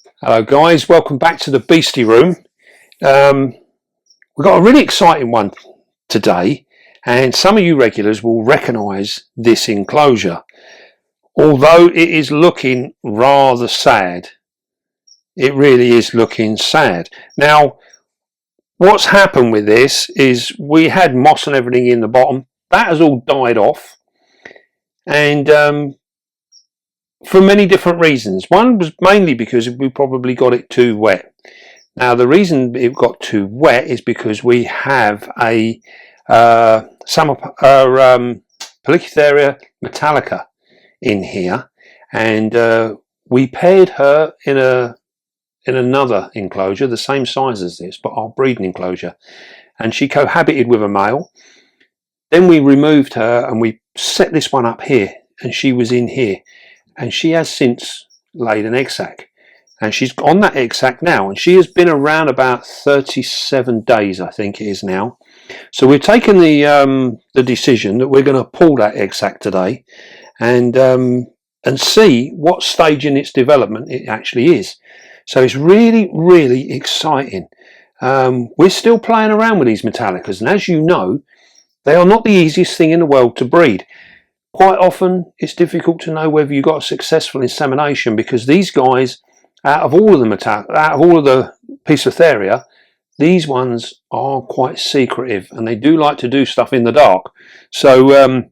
Hello guys, welcome back to the Beastie Room. We've got a really exciting one today, and some of you regulars will recognise this enclosure. Although it is looking rather sad, it really is looking sad. Now, what's happened with this is we had moss and everything in the bottom. That has all died off, and for many different reasons. One was mainly because we probably got it too wet. Now the reason it got too wet is because we have a Poecilotheria metallica in here, and we paired her in another enclosure the same size as this, but our breeding enclosure, and she cohabited with a male. Then we removed her and we set this one up here, and she was in here, and she has since laid an egg sac. And she's on that egg sac now, and she has been around about 37 days, I think it is now. So we've taken the decision that we're going to pull that egg sac today, and see what stage in its development it actually is. So it's really exciting. We're still playing around with these metallicas, and as you know, they are not the easiest thing in the world to breed. Quite often, it's difficult to know whether you got a successful insemination, because these guys, out of all of the Poecilotheria, these ones are quite secretive, and they do like to do stuff in the dark. So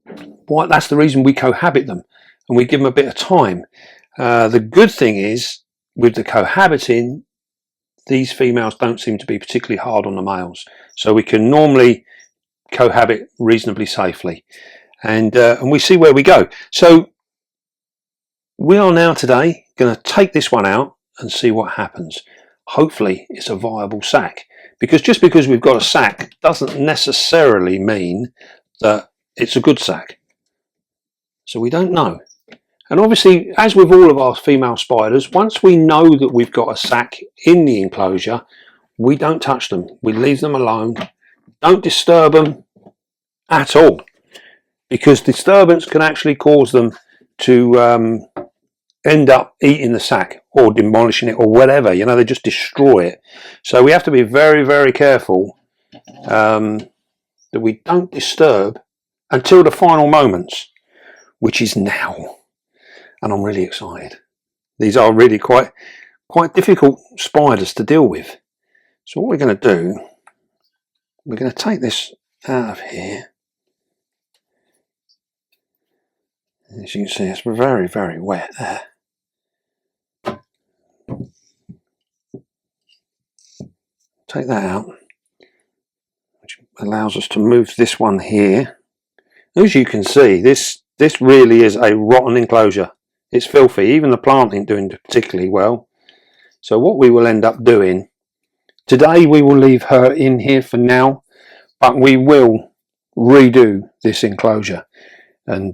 that's the reason we cohabit them, and we give them a bit of time. The good thing is, with the cohabiting, these females don't seem to be particularly hard on the males, so we can normally cohabit reasonably safely, and we see where we go. So we are now today going to take this one out and see what happens. Hopefully it's a viable sac, because just because we've got a sac doesn't necessarily mean that it's a good sac. So we don't know. And obviously, as with all of our female spiders, once we know that we've got a sac in the enclosure, we don't touch them. We leave them alone. Don't disturb them at all, because disturbance can actually cause them to end up eating the sac or demolishing it or whatever. You know, they just destroy it. So we have to be very careful that we don't disturb until the final moments, which is now. And I'm really excited. These are really quite difficult spiders to deal with. So what we're going to do, we're going to take this out of here. As you can see, it's very wet there. Take that out, which allows us to move this one here. As you can see, this really is a rotten enclosure. It's filthy. Even the plant ain't doing particularly well. So what we will end up doing today, we will leave her in here for now, but we will redo this enclosure and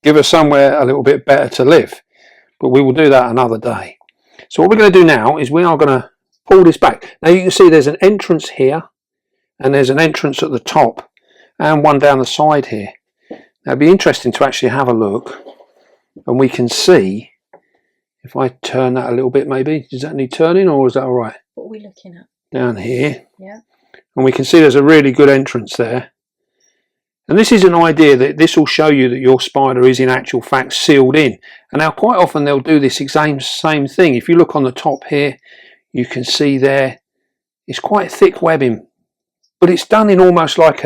give her somewhere a little bit better to live. But we will do that another day. So what we're going to do now is we are going to pull this back. Now you can see there's an entrance here, and there's an entrance at the top, and one down the side here. Now it'd be interesting to actually have a look, and we can see, if I turn that a little bit maybe, does that need turning, or is that alright? What are we looking at? Down here. Yeah. And we can see there's a really good entrance there. And this is an idea that this will show you that your spider is in actual fact sealed in. And now quite often they'll do this same thing. If you look on the top here, you can see there, it's quite thick webbing, but it's done in almost like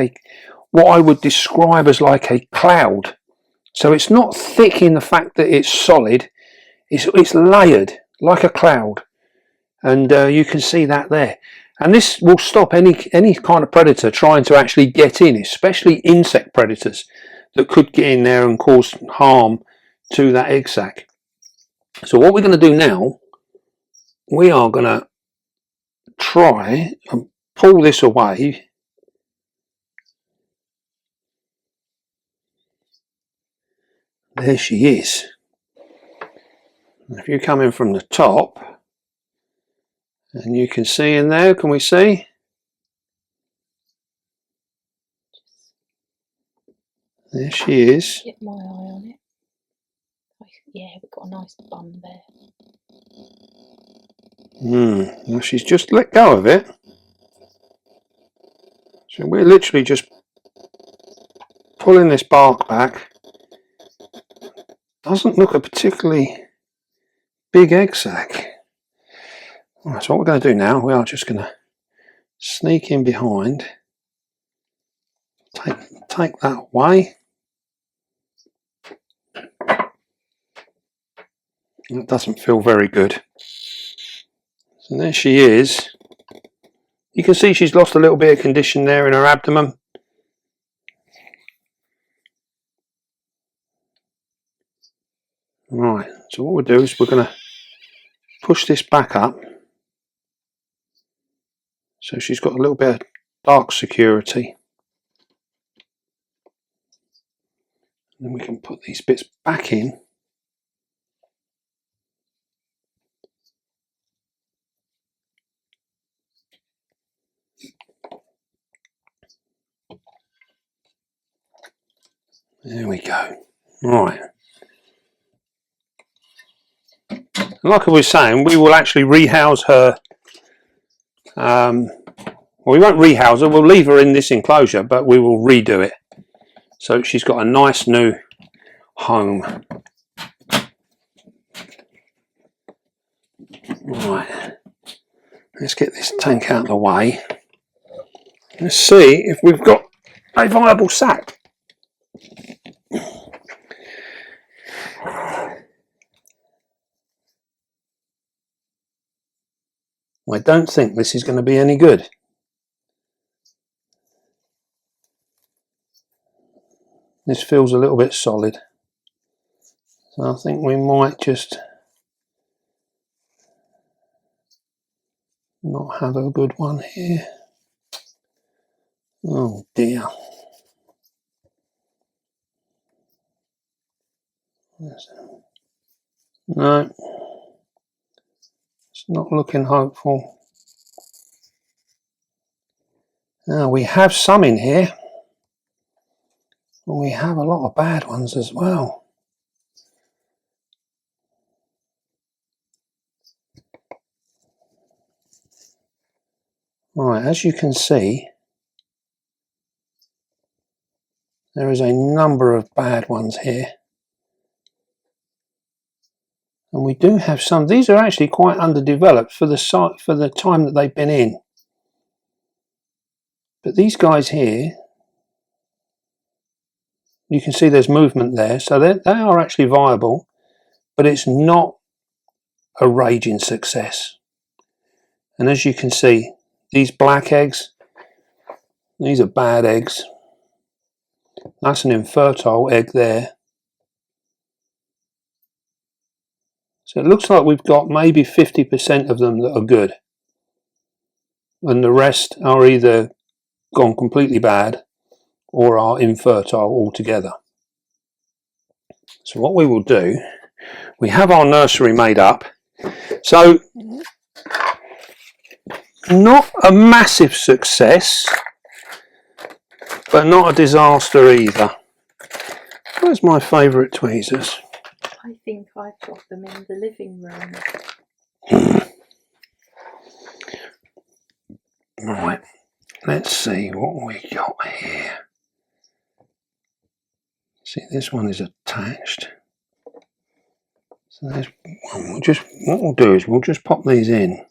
what I would describe as like a cloud. So it's not thick in the fact that it's solid, it's layered like a cloud, and you can see that there. And this will stop any kind of predator trying to actually get in, especially insect predators that could get in there and cause harm to that egg sac. So what we're going to do now, we are going to try and pull this away. There she is. If you come in from the top, and you can see in there, can we see? There she is. Get my eye on it. I Yeah, we've got a nice bum there. Well, she's just let go of it. So we're literally just pulling this bark back. Doesn't look a particularly big egg sac. Right, so what we're going to do now, we are just going to sneak in behind, take that away. That doesn't feel very good. So there she is. You can see she's lost a little bit of condition there in her abdomen. Right, so what we'll do is we're going to push this back up. So she's got a little bit of dark security. And then we can put these bits back in. There we go. Right. Like I was saying, we will actually rehouse her. Well, we won't rehouse her, we'll leave her in this enclosure, but we will redo it. So she's got a nice new home. Right. Let's get this tank out of the way. Let's see if we've got a viable sac. I don't think this is going to be any good. This feels a little bit solid. So I think we might just not have a good one here. Oh dear. No. It's not looking hopeful. Now we have some in here. And we have a lot of bad ones as well. Right, as you can see, there is a number of bad ones here. And we do have some. These are actually quite underdeveloped for the time that they've been in. But these guys here, you can see there's movement there, so they are actually viable, but it's not a raging success. And as you can see, these black eggs, these are bad eggs. That's an infertile egg there. So it looks like we've got maybe 50% of them that are good. And the rest are either gone completely bad or are infertile altogether. So what we will do, we have our nursery made up. So not a massive success, but not a disaster either. Where's my favourite tweezers? I think I've got them in the living room. Right, let's see what we got here. See, this one is attached. So there's one. What we'll do is we'll just pop these in.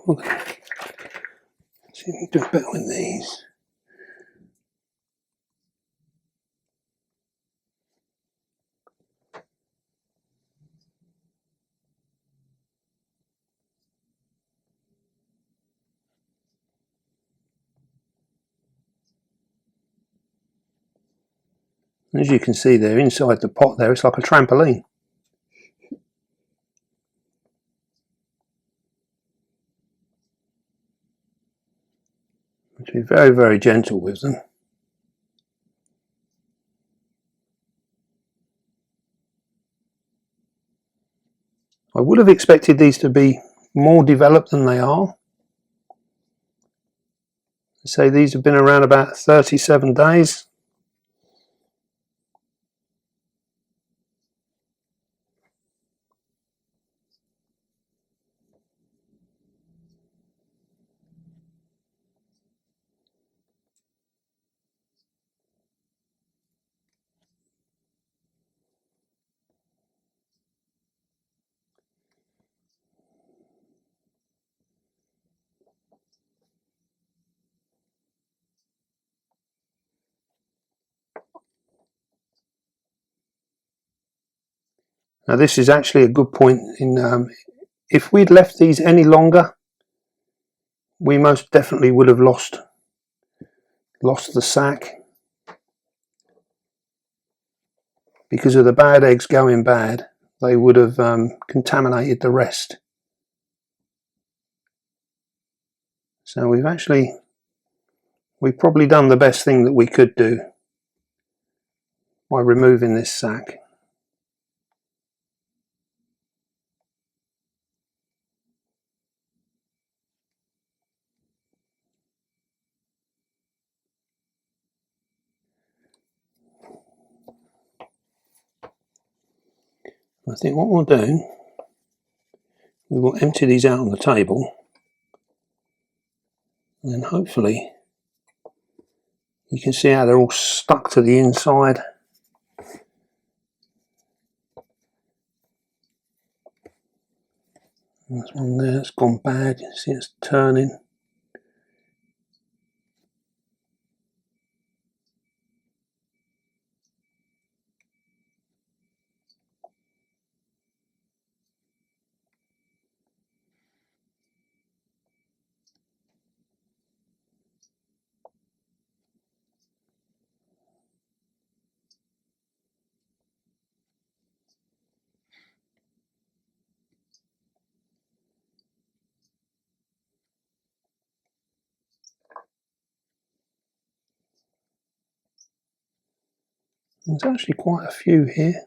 Okay. See if we can do it better with these. As you can see there, inside the pot there, it's like a trampoline. To be very, very gentle with them. I would have expected these to be more developed than they are. Say these have been around about 37 days. Now this is actually a good point. If we'd left these any longer, we most definitely would have lost the sac, because of the bad eggs going bad. They would have contaminated the rest. So we've probably done the best thing that we could do by removing this sac. I think what we'll do, we will empty these out on the table, and then hopefully you can see how they're all stuck to the inside. There's one there that's gone bad, you can see it's turning. There's actually quite a few here.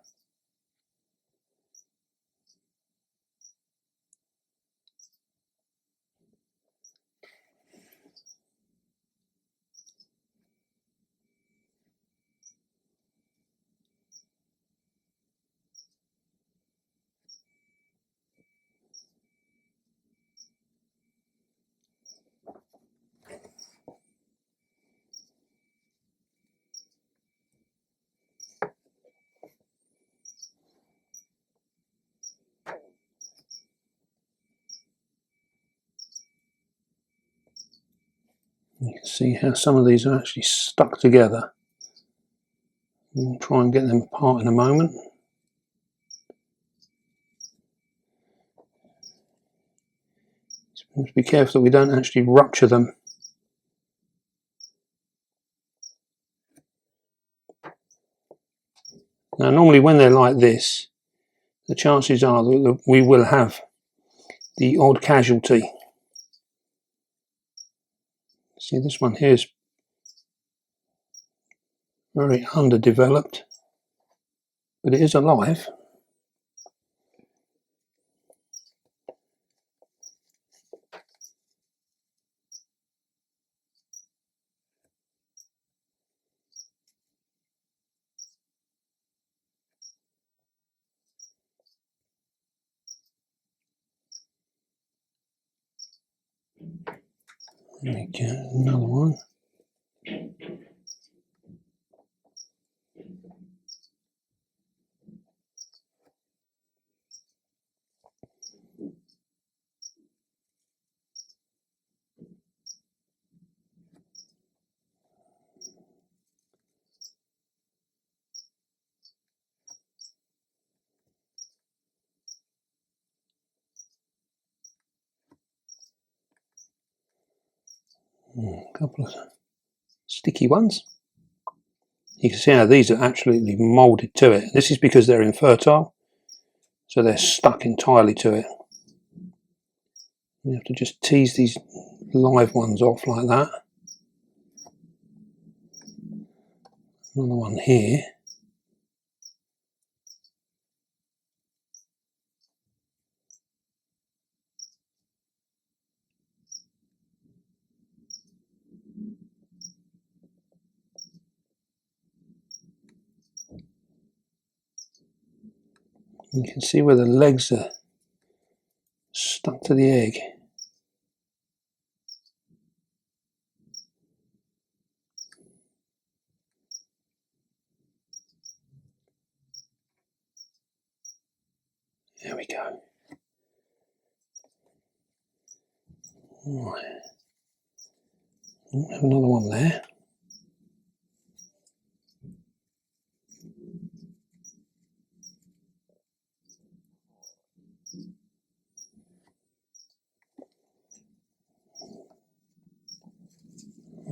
You can see how some of these are actually stuck together. We'll try and get them apart in a moment. Just be careful that we don't actually rupture them. Now normally when they're like this, the chances are that we will have the odd casualty. See, this one here is very underdeveloped, but it is alive. There we go, another one. A couple of sticky ones. You can see how these are absolutely moulded to it. This is because they're infertile, so they're stuck entirely to it. You have to just tease these live ones off like that. Another one here. You can see where the legs are stuck to the egg. There we go. Right. Have another one there.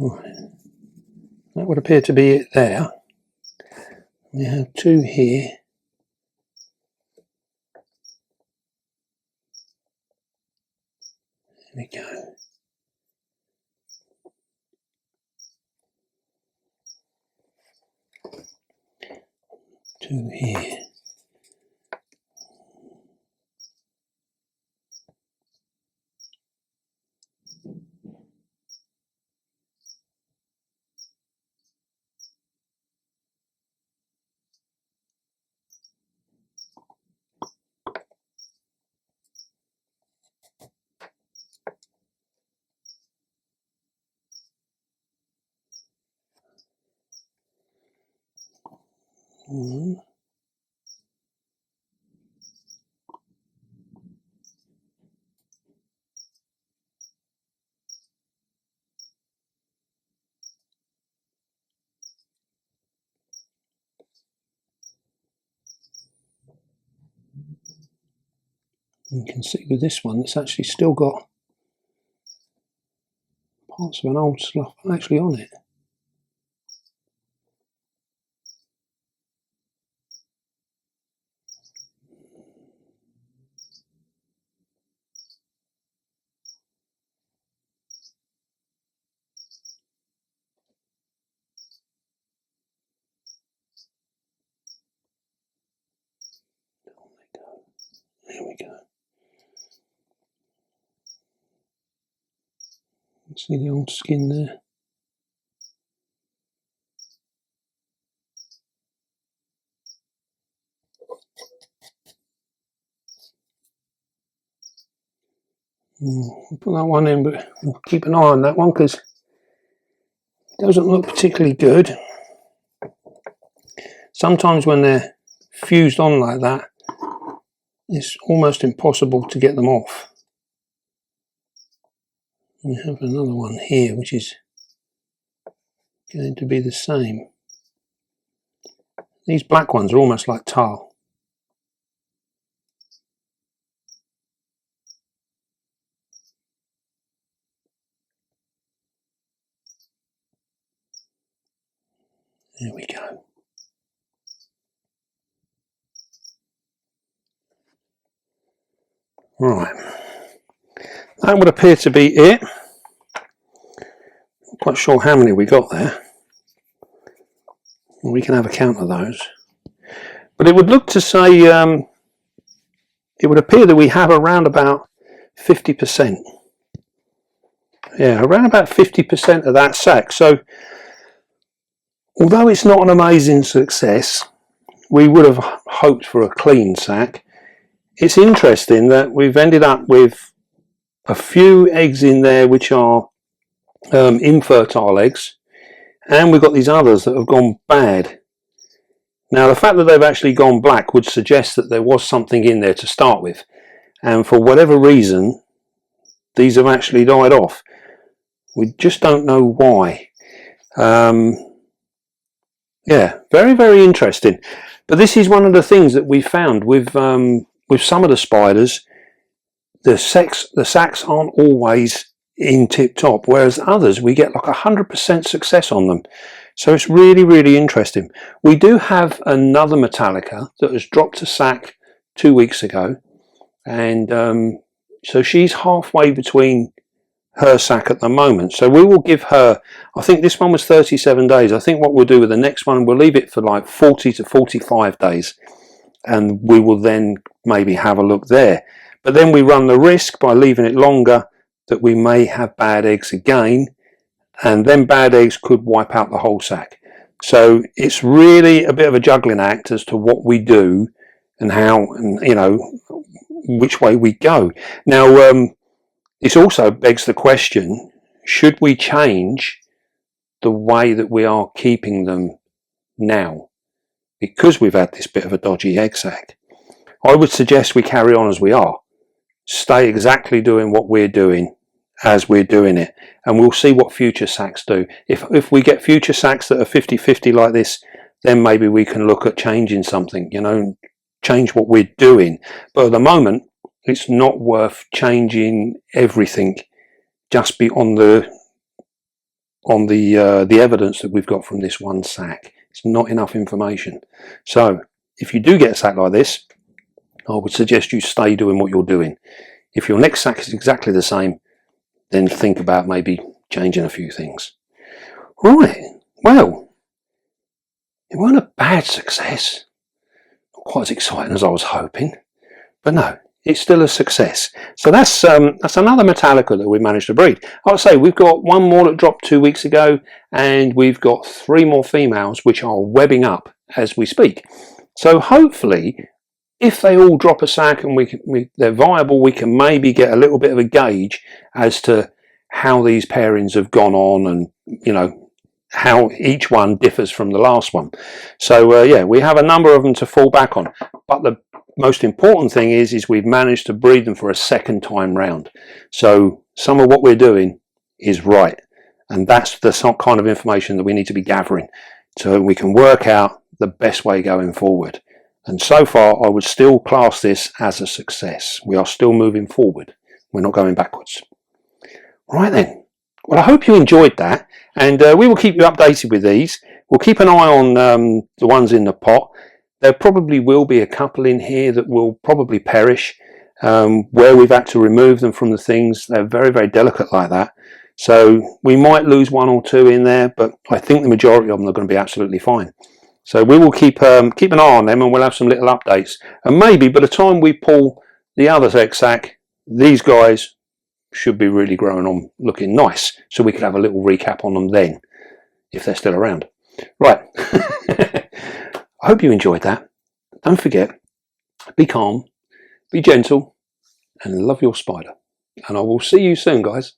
Right. That would appear to be it there. We have two here. There we go. Two here. One. You can see with this one, it's actually still got parts of an old slough actually on it. There we go. See the old skin there? We'll put that one in, but we'll keep an eye on that one because it doesn't look particularly good. Sometimes when they're fused on like that, it's almost impossible to get them off. We have another one here which is going to be the same. These black ones are almost like tar. There we go. Right. That would appear to be it. Not quite sure how many we got there. We can have a count of those. But it would look to say, it would appear that we have around about 50%. Yeah, around about 50% of that sack. So, although it's not an amazing success, we would have hoped for a clean sack. It's interesting that we've ended up with a few eggs in there which are infertile eggs, and we've got these others that have gone bad. Now the fact that they've actually gone black would suggest that there was something in there to start with, and for whatever reason these have actually died off. We just don't know why. Yeah, very, very interesting. But this is one of the things that we found with some of the spiders. The sacs aren't always in tip top, whereas others we get like 100% success on them. So it's really, really interesting. We do have another Metallica that has dropped a sac 2 weeks ago, and so she's halfway between her sac at the moment. So we will give her, I think this one was 37 days. I think what we'll do with the next one, we'll leave it for like 40 to 45 days, and we will then maybe have a look there. But then we run the risk by leaving it longer that we may have bad eggs again, and then bad eggs could wipe out the whole sac. So it's really a bit of a juggling act as to what we do and how, and you know, which way we go. Now this also begs the question, should we change the way that we are keeping them now because we've had this bit of a dodgy egg sac? I would suggest we carry on as we are, stay exactly doing what we're doing as we're doing it, and we'll see what future sacs do. If we get future sacs that are 50-50 like this, then maybe we can look at changing something, you know, change what we're doing. But at the moment, it's not worth changing everything just be on the evidence that we've got from this one sac. It's not enough information. So if you do get a sac like this, I would suggest you stay doing what you're doing. If your next sac is exactly the same, then think about maybe changing a few things. Right, well, it weren't a bad success. Not quite as exciting as I was hoping, but no, it's still a success. So that's another Metallica that we managed to breed. I would say we've got one more that dropped 2 weeks ago, and we've got 3 more females which are webbing up as we speak. So hopefully, if they all drop a sac and they're viable, we can maybe get a little bit of a gauge as to how these pairings have gone on, and you know how each one differs from the last one. So yeah, we have a number of them to fall back on, but the most important thing is we've managed to breed them for a second time round. So some of what we're doing is right, and that's the kind of information that we need to be gathering so we can work out the best way going forward. And so far, I would still class this as a success. We are still moving forward. We're not going backwards. Right then. Well, I hope you enjoyed that. And we will keep you updated with these. We'll keep an eye on the ones in the pot. There probably will be a couple in here that will probably perish where we've had to remove them from the things. They're very, very delicate like that. So we might lose 1 or 2 in there, but I think the majority of them are going to be absolutely fine. So we will keep an eye on them, and we'll have some little updates. And maybe by the time we pull the other egg sac, these guys should be really growing on, looking nice. So we could have a little recap on them then, if they're still around. Right. I hope you enjoyed that. Don't forget, be calm, be gentle, and love your spider. And I will see you soon, guys.